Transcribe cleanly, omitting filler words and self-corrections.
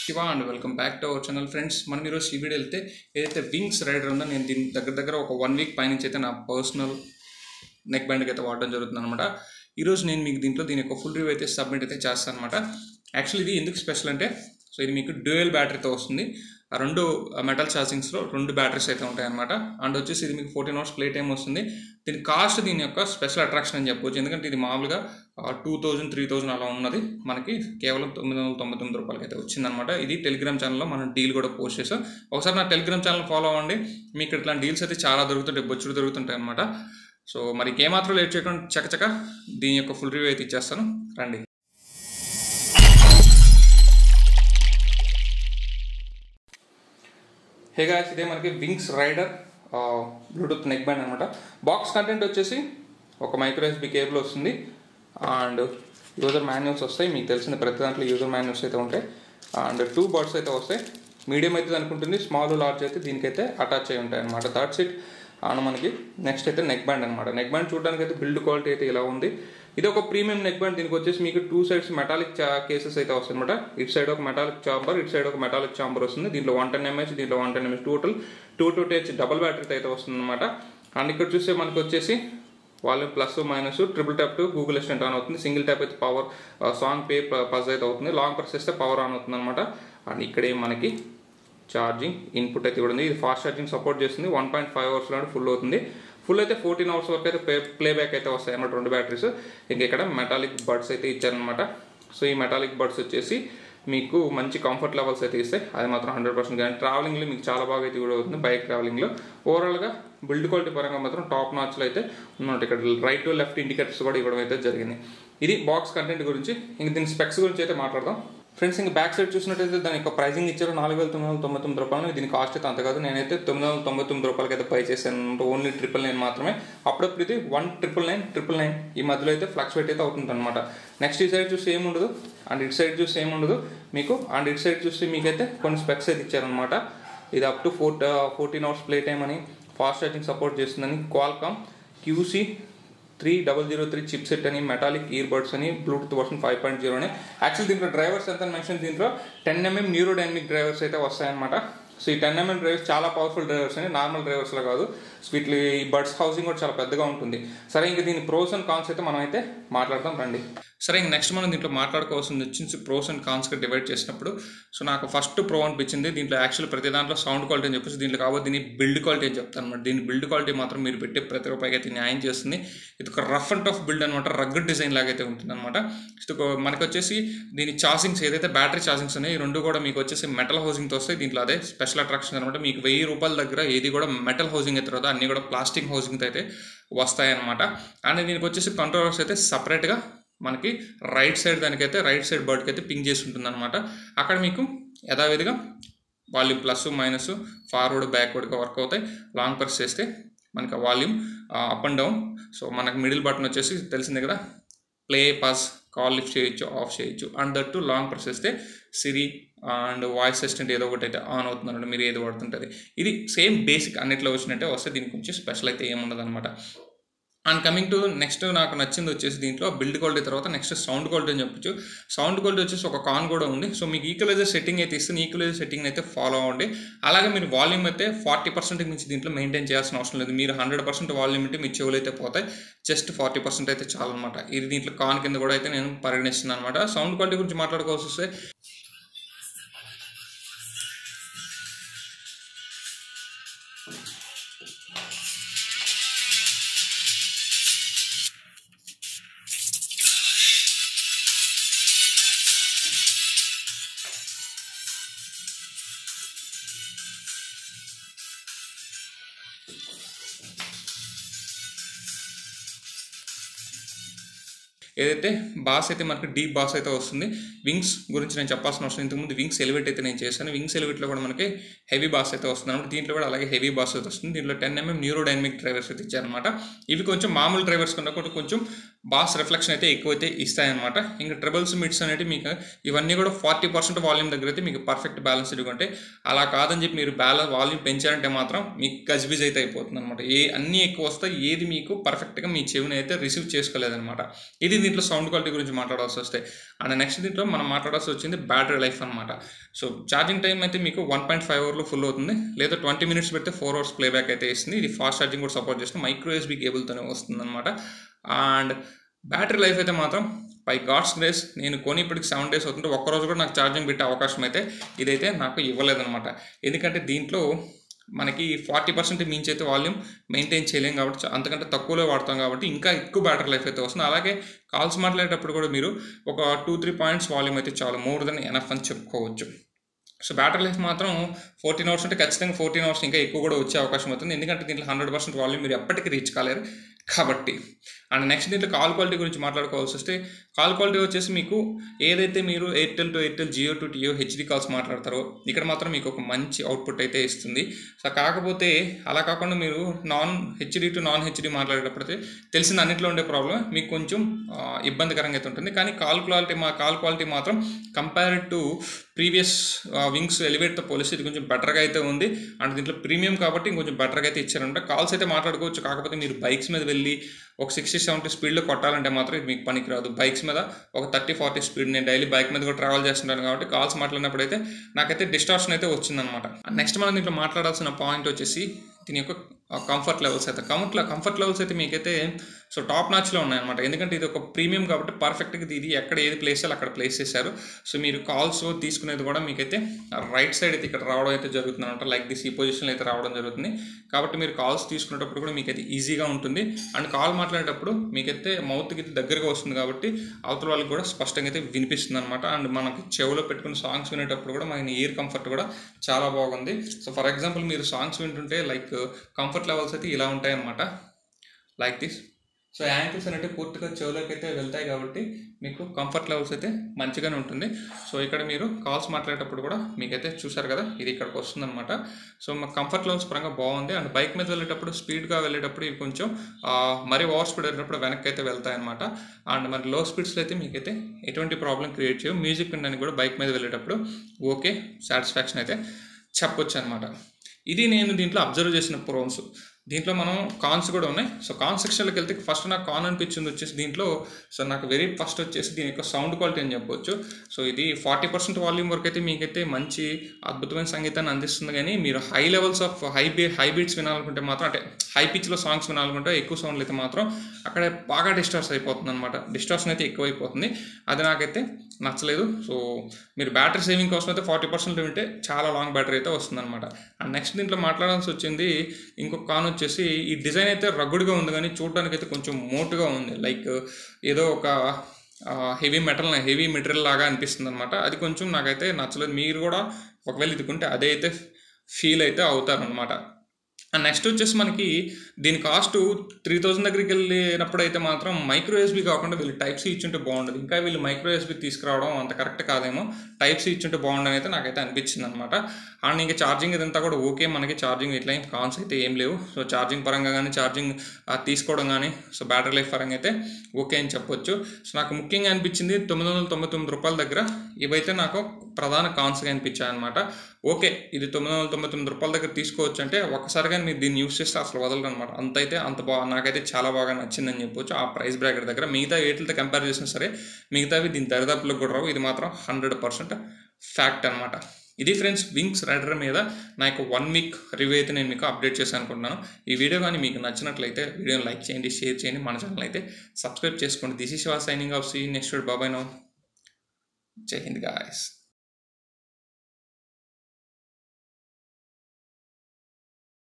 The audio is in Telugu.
Shiva and welcome back to our channel friends. మనం ఈరోజు ఈ వీడియో వెళ్తే ఏదైతే వింగ్స్ రైడర్ ఉందో నేను దీని దగ్గర ఒక 1 వీక్ పైనుంచి అయితే నా పర్సనల్ నెక్ బ్యాండ్కి అయితే వాడడం జరుగుతుంది అనమాట. ఈరోజు నేను మీకు దీని యొక్క ఫుల్ రివ్యూ అయితే సబ్మిట్ అయితే చేస్తాను అనమాట. యాక్చువల్లీ ఇది ఎందుకు స్పెషల్ అంటే ఇది మీకు డ్యూయల్ బ్యాటరీతో వస్తుంది. ఆ రెండు మెటల్ ఛార్జింగ్స్లో 2 బ్యాటరీస్ అయితే ఉంటాయి అనమాట. అండ్ వచ్చేసి ఇది మీకు 14 hours ప్లే టైం వస్తుంది. దీని కాస్ట్ దీని యొక్క స్పెషల్ అట్రాక్షన్ అని చెప్పవచ్చు. ఎందుకంటే ఇది మామూలుగా 2000, 3000 అలా ఉన్నది మనకి కేవలం 999 రూపాయలకి అయితే వచ్చిందనమాట. ఇది టెలిగ్రామ్ ఛానల్లో మనం డీల్ కూడా పోస్ట్ చేసాం. ఒకసారి నా టెలిగ్రామ్ ఛానల్ ఫాలో అవ్వండి. మీకు ఇట్లాంటి డీల్స్ అయితే చాలా దొరుకుతుంటాయి, బొచ్చుడు దొరుకుతుంటాయి అనమాట. సో మరి ఏమాత్రం లేట్ చేయకుండా చకచక దీని యొక్క ఫుల్ రివ్యూ అయితే ఇచ్చేస్తాను, రండి. హే గాయ్స్, ఇదే మనకి Wings rider Bluetooth neckband అనమాట. బాక్స్ కంటెంట్ వచ్చేసి ఒక మైక్రో ఎస్బీ కేబుల్ వస్తుంది అండ్ యూజర్ మాన్యువల్స్ వస్తాయి. మీకు తెలిసిన ప్రతి దాంట్లో యూజర్ మాన్యువల్స్ అయితే ఉంటాయి అండ్ 2 బర్డ్స్ అయితే వస్తాయి. మీడియం అయితే అనుకుంటుంది, స్మాల్ లార్జ్ అయితే దీనికైతే అటాచ్ అయి ఉంటాయి అనమాట. That's it. అండ్ మనకి నెక్స్ట్ అయితే నెక్ బ్యాండ్ అనమాట. నెక్ బ్యాండ్ చూడడానికి అయితే బిల్డ్ క్వాలిటీ అయితే ఇలా ఉంది. ఇది ఒక ప్రీమియం నెక్ బ్యాండ్. దీనికి వచ్చేసి మీకు 2 sides మెటాలిక్ కేసెస్ అయితే వస్తాయి అనమాట. ఇటు సైడ్ ఒక మెటాలిక్ చాంబర్, ఇటు సైడ్ ఒక మెటాలిక్ చాంబర్ వస్తుంది. దీంట్లో 110 mAh, దీంట్లో 110 mAh, టోటల్ 220H డబుల్ బ్యాటరీతో అయితే వస్తుంది అనమాట. అండ్ ఇక్కడ చూస్తే మనకు వచ్చేసి volume plus minus, triple tap to Google assistant on అవుతుంది. సింగిల్ ట్యాప్ అయితే పవర్ సాంగ్ పే పజ్ అయితే అవుతుంది. లాంగ్ ప్రెస్ చేస్తే పవర్ ఆన్ అవుతుంది అనమాట. అండ్ ఇక్కడే మనకి ఛార్జింగ్ ఇన్పుట్ అయితే కూడా ఉంది. ఇది ఫాస్ట్ ఛార్జింగ్ సపోర్ట్ చేస్తుంది. 1.5 hours ఫుల్ అవుతుంది. ఫుల్ అయితే 14 hours వరకు అయితే ప్లేబ్యాక్ అయితే వస్తాయి అన్నమాట 2 బ్యాటరీస్. ఇంకా ఇక్కడ మెటాలిక్ బడ్స్ అయితే ఇచ్చారనమాట. సో ఈ మెటాలిక్ బడ్స్ వచ్చేసి మీకు మంచి కంఫర్ట్ లెవెల్స్ అయితే ఇస్తాయి, అది మాత్రం 100%. కానీ ట్రావెలింగ్లో మీకు చాలా బాగా అయితే కూడా అవుతుంది. బైక్ ట్రావెలింగ్లో ఓవరాల్గా బిల్డ్ క్వాలిటీ పరంగా మాత్రం టాప్ నాచ్లో అయితే ఉన్నట్టు ఇక్కడ రైట్ టు లెఫ్ట్ ఇండికేటర్స్ కూడా ఇవ్వడం అయితే జరిగింది. ఇది బాక్స్ కంటెంట్ గురించి. ఇంక దీని స్పెక్స్ గురించి అయితే మాట్లాడదాం ఫ్రెండ్స్. ఇంకా బ్యాక్ సైడ్ చూసినట్టయితే దాని యొక్క ప్రైజింగ్ ఇచ్చారు 4999 రూపాయలు. దీని కాస్ట్ అయితే అంత కాదు. నేనైతే 999 రూపాయలకి అయితే పై చేశాను. ఓన్లీ 999 మాత్రమే. అప్పుడప్పుడు ఇది 1999 ఈ మధ్యలో అయితే ఫ్లక్చువేట్ అయితే అవుతుంది అనమాట. నెక్స్ట్ ఈ సైడ్ చూస్తే ఏముండదు అండ్ ఇటు సైడ్ చూస్తే ఏముండదు మీకు. అండ్ ఇటు సైడ్ చూస్తే మీకైతే కొన్ని స్పెక్స్ అయితే ఇచ్చారనమాట. ఇది up to 14 hours play time అని, ఫాస్ట్ ఛార్జింగ్ సపోర్ట్ చేస్తుందని, క్వాల్కామ్ QC3003 చిప్ సెట్ అని, మెటాలిక్ ఇయర్ బడ్స్ అని, బ్లూటూత్ వర్షన్ 5.0 అని. యాక్చువల్ దీంట్లో డ్రైవర్స్ ఎంత మెన్షన్, దీంట్లో 10 mm న్యూరోడైనమిక్ డ్రైవర్స్ అయితే వస్తాయన్నమాట. సో ఈ 10 mm డ్రైవర్స్ చాలా పవర్ఫుల్ డ్రైవర్స్ అని, నార్మల్ డ్రైవర్స్లో కాదు. వీటి ఈ బడ్స్ హౌసింగ్ కూడా చాలా పెద్దగా ఉంటుంది. సరే, ఇంకా దీని ప్రోస్ అండ్ కాన్స్ అయితే మనం అయితే మాట్లాడదాం, రండి. సరే, ఇంక నెక్స్ట్ మనం దీంట్లో మాట్లాడుకోవాల్సింది వచ్చి ప్రోస్ అండ్ కాన్స్గా డివైడ్ చేసినప్పుడు సో నాకు ఫస్ట్ ప్రో అనిపించింది. దీంట్లో యాక్చువల్ ప్రతి దాంట్లో సౌండ్ క్వాలిటీ అని చెప్పేసి, దీంట్లో కాబట్టి దీని బిల్డ్ క్వాలిటీ అని చెప్తాను అనమాట. దీని బిల్డ్ క్వాలిటీ మాత్రం మీరు పెట్టే ప్రతి రూపాయికి అయితే న్యాయం చేస్తుంది. ఇది ఒక రఫ్ అండ్ టఫ్ బిల్డ్ అనమాట. రగ్గడ్ డిజైన్ లాగా అయితే ఉంటుంది అనమాట. మనకి వచ్చేసి దీని ఛార్జింగ్స్ ఏదైతే బ్యాటరీ ఛార్జింగ్స్ ఉన్నాయి, ఈ 2 కూడా మీకు వచ్చేసి మెటల్ హౌసింగ్తో వస్తాయి. దీంట్లో అదే స్పెషల్ అట్రాక్షన్ అనమాట. మీకు 1000 రూపాయల దగ్గర ఏది కూడా మెటల్ హౌసింగ్ అయితే రాదు, అన్ని కూడా ప్లాస్టిక్ హౌసింగ్తో అయితే వస్తాయన్నమాట. అండ్ దీనికి వచ్చేసి కంట్రోలర్స్ అయితే సపరేట్గా మనకి రైట్ సైడ్ దానికైతే రైట్ సైడ్ బర్డ్కి అయితే పింగ్ చేసి ఉంటుంది అనమాట. అక్కడ మీకు యథావిధిగా వాల్యూమ్ ప్లస్ మైనస్, ఫార్వర్డ్ బ్యాక్వర్డ్గా వర్క్ అవుతాయి. లాంగ్ ప్రెస్ చేస్తే మనకి volume up and down. So మనకి మిడిల్ బటన్ వచ్చేసి తెలిసిందే కదా, ప్లే, పాస్, కాల్ లిఫ్ట్ చేయొచ్చు, ఆఫ్ చేయొచ్చు. And that too long press చేస్తే సిరి అండ్ వాయిస్ అసిస్టెంట్ ఏదో ఒకటి అయితే ఆన్ అవుతుందంటే మీరు ఏది వాడుతుంటుంది. ఇది సేమ్ బేసిక్ అన్నిట్లో వచ్చినట్టే వస్తే, దీనికి కొంచెం స్పెషల్ అయితే ఏముండదు అనమాట. అండ్ కమింగ్ టు నెక్స్ట్ నాకు నచ్చింది వచ్చేసి దీంట్లో బిల్డ్ క్వాలిటీ తర్వాత నెక్స్ట్ సౌండ్ క్వాలిటీ అని చెప్పొచ్చు. సౌండ్ క్వాలిటీ వచ్చేసి ఒక కాన్ కూడా ఉంది. సో మీకు ఈక్వలైజర్ సెట్టింగ్ అయితే ఇస్తుంది, ఈక్వలైజర్ సెట్టింగ్ అయితే ఫాలో అవ్వండి. అలాగే మీరు వాల్యూమ్ అయితే 40% మించి దీంట్లో మెయింటైన్ చేయాల్సిన అవసరం లేదు. మీరు 100% వాల్యూమ్ అంటే మీ చెవులు అయితే పోతాయి, జస్ట్ 40% అయితే చాలన్నమాట. ఇది దీంట్లో కాన్ కింద కూడా అయితే నేను పరిగణిస్తున్నాను అనమాట. సౌండ్ క్వాలిటీ గురించి మాట్లాడుకోవాల్సి వస్తే ఏదైతే బాస్ అయితే మనకి డీప్ బాస్ అయితే వస్తుంది. వింగ్స్ గురించి నేను చెప్పాల్సిన అవసరం, ఇంతకుముందు వింగ్స్ ఎలివేట్ అయితే నేను చేశాను. వింగ్స్ ఎలివేట్లో కూడా మనకి హెవీ బాస్ అయితే వస్తుంది అనమాట. దీంట్లో కూడా అలాగే హెవీ బాస్ అయితే వస్తుంది. దీంట్లో 10 mm న్యూరోడైనమిక్ డ్రైవర్స్ అయితే ఇచ్చారనమాట. ఇవి కొంచెం మామూలు డ్రైవర్స్ కన్నా కొంచెం బాస్ రిఫ్లెక్షన్ అయితే ఎక్కువైతే ఇస్తాయన్నమాట. ఇంకా ట్రిబుల్స్ మిడ్స్ అనేవి మీకు ఇవన్నీ కూడా 40% వాల్యూమ్ దగ్గర అయితే మీకు పర్ఫెక్ట్ బ్యాలెన్స్డ్గా ఉంటాయి. అలా కాదని చెప్పి మీరు వాల్యూమ్ పెంచారంటే మాత్రం మీకు గజిబిజ్ అయితే అయిపోతుంది అనమాట. అన్నీ ఎక్కువ వస్తాయి, ఏది మీకు పర్ఫెక్ట్గా మీ చెవిని అయితే రిసీవ్ చేసుకోలేదన్నమాట. ఇది దీంట్లో సౌండ్ క్వాలిటీ గురించి మాట్లాడాల్సి వస్తే. అండ్ నెక్స్ట్ దీంట్లో మనం మాట్లాడాల్సి వచ్చింది బ్యాటరీ లైఫ్ అనమాట. సో ఛార్జింగ్ టైం అయితే మీకు 1.5 అవర్లో ఫుల్ అవుతుంది, లేదా 20 మినిట్స్ పెడితే 4 అవర్స్ ప్లేబ్యాక్ అయితే ఇస్తుంది. ఇది ఫాస్ట్ ఛార్జింగ్ కూడా సపోర్ట్ చేస్తుంది, మైక్రో యూఎస్బీ కేబుల్తోనే వస్తుంది అనమాట. అండ్ బ్యాటరీ లైఫ్ అయితే మాత్రం బై గాడ్స్ గ్రేస్ నేను కొని ఇప్పటికి 7 days అవుతుంటే ఒక్కరోజు కూడా నాకు ఛార్జింగ్ పెట్టే అవకాశం అయితే ఇదైతే నాకు ఇవ్వలేదన్నమాట. ఎందుకంటే దీంట్లో మనకి 40% మించి అయితే వాల్యూమ్ మెయింటైన్ చేయలేం కాబట్టి, అంతకంటే తక్కువలో వాడతాం కాబట్టి ఇంకా ఎక్కువ బ్యాటరీ లైఫ్ అయితే వస్తుంది. అలాగే కాల్స్ మాట్లాడేటప్పుడు కూడా మీరు ఒక 2-3 పాయింట్స్ వాల్యూమ్ అయితే చాలు, మోర్ దెన్ ఎనఫ్ అని చెప్పుకోవచ్చు. సో బ్యాటరీ లైఫ్ మాత్రం 14 అవర్స్ అంటే ఖచ్చితంగా 14 అవర్స్ ఇంకా ఎక్కువ కూడా వచ్చే అవకాశం అవుతుంది, ఎందుకంటే దీంట్లో 100% వాల్యూమ్ మీరు ఎప్పటికీ రీచ్ కాలేరు కాబట్టి. అండ్ నెక్స్ట్ దీంట్లో కాల్ క్వాలిటీ గురించి మాట్లాడుకోవాల్సి వస్తే, కాల్ క్వాలిటీ వచ్చేసి మీకు ఏదైతే మీరు Airtel to Airtel, Jio to Jio HD calls మాట్లాడతారో ఇక్కడ మాత్రం మీకు ఒక మంచి అవుట్పుట్ అయితే ఇస్తుంది. సో కాకపోతే అలా కాకుండా మీరు non HD to non HD మాట్లాడేటప్పుడు తెలిసిన అన్నింటిలో ఉండే ప్రాబ్లం మీకు కొంచెం ఇబ్బందికరంగా అయితే ఉంటుంది. కానీ కాల్ క్వాలిటీ మాత్రం కంపేర్డ్ టు ప్రీవియస్ వింగ్స్ ఎలివేట్తో పోలిస్తే ఇది కొంచెం బెటర్గా అయితే ఉంది. అండ్ దీంట్లో ప్రీమియం కాబట్టి ఇంకొంచెం బెటర్గా అయితే ఇచ్చారంటే కాల్స్ అయితే మాట్లాడుకోవచ్చు. కాకపోతే మీరు బైక్స్ మీద వెళ్ళి ఒక 60-70 స్పీడ్లో కొట్టాలంటే మాత్రం ఇది మీకు పనికిరాదు. బైక్స్ మీద ఒక 30-40 స్పీడ్, నేను డైలీ బైక్ మీద కూడా ట్రావెల్ చేస్తుంటాను కాబట్టి కాల్స్ మాట్లాడినప్పుడు అయితే నాకైతే డిస్టార్షన్ అయితే వచ్చిందనమాట. నెక్స్ట్ మనం దీంట్లో మాట్లాడాల్సిన పాయింట్ వచ్చేసి దీని యొక్క కంఫర్ట్ లెవెల్స్ అయితే. కంఫర్ట్ లెవెల్స్ అయితే మీకైతే సో టాప్ నాచ్లో ఉన్నాయన్నమాట. ఎందుకంటే ఇది ఒక ప్రీమియం కాబట్టి పర్ఫెక్ట్గా ఇది ఎక్కడ ఏది ప్లేస్ చేయాలి అక్కడ ప్లేస్ చేశారు. సో మీరు కాల్స్ తీసుకునేది కూడా మీకైతే రైట్ సైడ్ అయితే ఇక్కడ రావడం అయితే జరుగుతుంది అనమాట. లైక్ దిస్ ఈ పొజిషన్లో అయితే రావడం జరుగుతుంది కాబట్టి మీరు కాల్స్ తీసుకునేటప్పుడు కూడా మీకైతే ఈజీగా ఉంటుంది. అండ్ కాల్ మాట్లాడేటప్పుడు మీకైతే మౌత్కి అయితే దగ్గరగా వస్తుంది కాబట్టి అవతల వాళ్ళకి కూడా స్పష్టంగా అయితే వినిపిస్తుంది అనమాట. అండ్ మనకి చెవిలో పెట్టుకుని సాంగ్స్ వినేటప్పుడు కూడా మన ఇయర్ కంఫర్ట్ కూడా చాలా బాగుంది. సో ఫర్ ఎగ్జాంపుల్ మీరు సాంగ్స్ వింటుంటే లైక్ కంఫర్ట్ లెవెల్స్ అయితే ఇలా ఉంటాయన్నమాట, లైక్ దిస్. సో యాంకిల్స్ అనేవి పూర్తిగా చెవులోకి అయితే వెళ్తాయి కాబట్టి మీకు కంఫర్ట్ లెవెల్స్ అయితే మంచిగానే ఉంటుంది. సో ఇక్కడ మీరు కాల్స్ మాట్లాడేటప్పుడు కూడా మీకైతే చూసారు కదా ఇది ఇక్కడికి వస్తుందన్నమాట. సో మా కంఫర్ట్ లెవెల్స్ పరంగా బాగుంది. అండ్ బైక్ మీద వెళ్ళేటప్పుడు స్పీడ్గా వెళ్ళేటప్పుడు ఇవి కొంచెం మరీ ఓవర్ స్పీడ్ వెళ్ళేటప్పుడు వెనక్కి అయితే వెళ్తాయి అనమాట. అండ్ మరి లో స్పీడ్స్లో అయితే మీకైతే ఎటువంటి ప్రాబ్లం క్రియేట్ చేయవు. మ్యూజిక్ వినడానికి కూడా బైక్ మీద వెళ్ళేటప్పుడు ఓకే సాటిస్ఫాక్షన్ అయితే చెప్పొచ్చు అనమాట. ఇది నేను దీంట్లో అబ్జర్వ్ చేసిన ప్రోన్స్. దీంట్లో మనం కాన్స్ కూడా ఉన్నాయి. సో కాన్ సెక్షన్లోకి వెళ్తే ఫస్ట్ నాకు కాన్ అనిపించింది వచ్చేసి దీంట్లో, సో నాకు వెరీ ఫస్ట్ వచ్చేసి దీని యొక్క సౌండ్ క్వాలిటీ అని చెప్పొచ్చు. సో ఇది 40% వాల్యూమ్ వరకు అయితే మీకైతే మంచి అద్భుతమైన సంగీతాన్ని అందిస్తుంది. కానీ మీరు high levels of high beats వినాలనుకుంటే మాత్రం, అంటే హై పిచ్లో సాంగ్స్ వినాలనుకుంటే ఎక్కువ సౌండ్లు అయితే మాత్రం అక్కడ బాగా డిస్టార్స్ అయిపోతుంది అనమాట. డిస్టార్షన్ అయితే ఎక్కువైపోతుంది, అది నాకైతే నచ్చలేదు. సో మీరు బ్యాటరీ సేవింగ్ కోసం అయితే 40% వింటే చాలా లాంగ్ బ్యాటరీ అయితే వస్తుంది అనమాట. అండ్ నెక్స్ట్ దీంట్లో మాట్లాడాల్సి వచ్చింది ఇంకొక కాన్ వచ్చేసి, ఈ డిజైన్ అయితే రగ్గుడ్గా ఉంది కానీ చూడడానికి అయితే కొంచెం మోటుగా ఉంది. లైక్ ఏదో ఒక హెవీ మెటీరియల్ లాగా అనిపిస్తుంది అనమాట. అది కొంచెం నాకైతే నచ్చలేదు. మీరు కూడా ఒకవేళ ఇదికుంటే అదే అయితే ఫీల్ అయితే అవుతారనమాట. అండ్ నెక్స్ట్ వచ్చేసి మనకి దీని కాస్ట్ 3000 దగ్గరికి వెళ్ళినప్పుడు అయితే మాత్రం మైక్రో యూఎస్బీ కాకుండా వీళ్ళు టైప్ సి ఇచ్చుంటే బాగుండదు. ఇంకా వీళ్ళు మైక్రో యూఎస్బీ తీసుకురావడం అంత కరెక్ట్ కాదేమో, టైప్ సి ఇచ్చుంటే బాగుండని అయితే నాకైతే అనిపించింది అనమాట. అండ్ ఇంకా ఛార్జింగ్ ఇదంతా కూడా ఓకే, మనకి ఛార్జింగ్ ఇట్లా కాన్స్ అయితే ఏం లేవు. సో ఛార్జింగ్ పరంగా కానీ ఛార్జింగ్ తీసుకోవడం కానీ సో బ్యాటరీ లైఫ్ పరంగా అయితే ఓకే అని చెప్పొచ్చు. సో నాకు ముఖ్యంగా అనిపించింది 999 రూపాయల దగ్గర ఇవైతే నాకు ప్రధాన కాన్స్గా అనిపించాయి అనమాట. ఓకే ఇది 999 రూపాయల దగ్గర తీసుకోవచ్చు అంటే ఒక్కసారిగా మీరు దీన్ని యూస్ చేస్తే అసలు వదలరు అనమాట. అంత బాగా నాకైతే చాలా బాగా నచ్చిందని చెప్పొచ్చు ఆ ప్రైస్ బ్రాకెట్ దగ్గర. మిగతా ఏట్లతో కంపేర్ చేసినా సరే మిగతావి దీని దరిదాపులకు కూడా రావు. ఇది మాత్రం 100% ఫ్యాక్ట్ అనమాట. ఇది ఫ్రెండ్స్ వింగ్స్ రైడర్ మీద నా యొక్క 1 వీక్ రివ్యూ అయితే నేను మీకు అప్డేట్ చేశాను అనుకుంటున్నాను. ఈ వీడియో కానీ మీకు నచ్చినట్లయితే వీడియోని లైక్ చేయండి, షేర్ చేయండి, మన ఛానల్ అయితే సబ్స్క్రైబ్ చేసుకోండి. This is Shiva signing off. See next bye bye now. జై హింద్ గాయ్స్.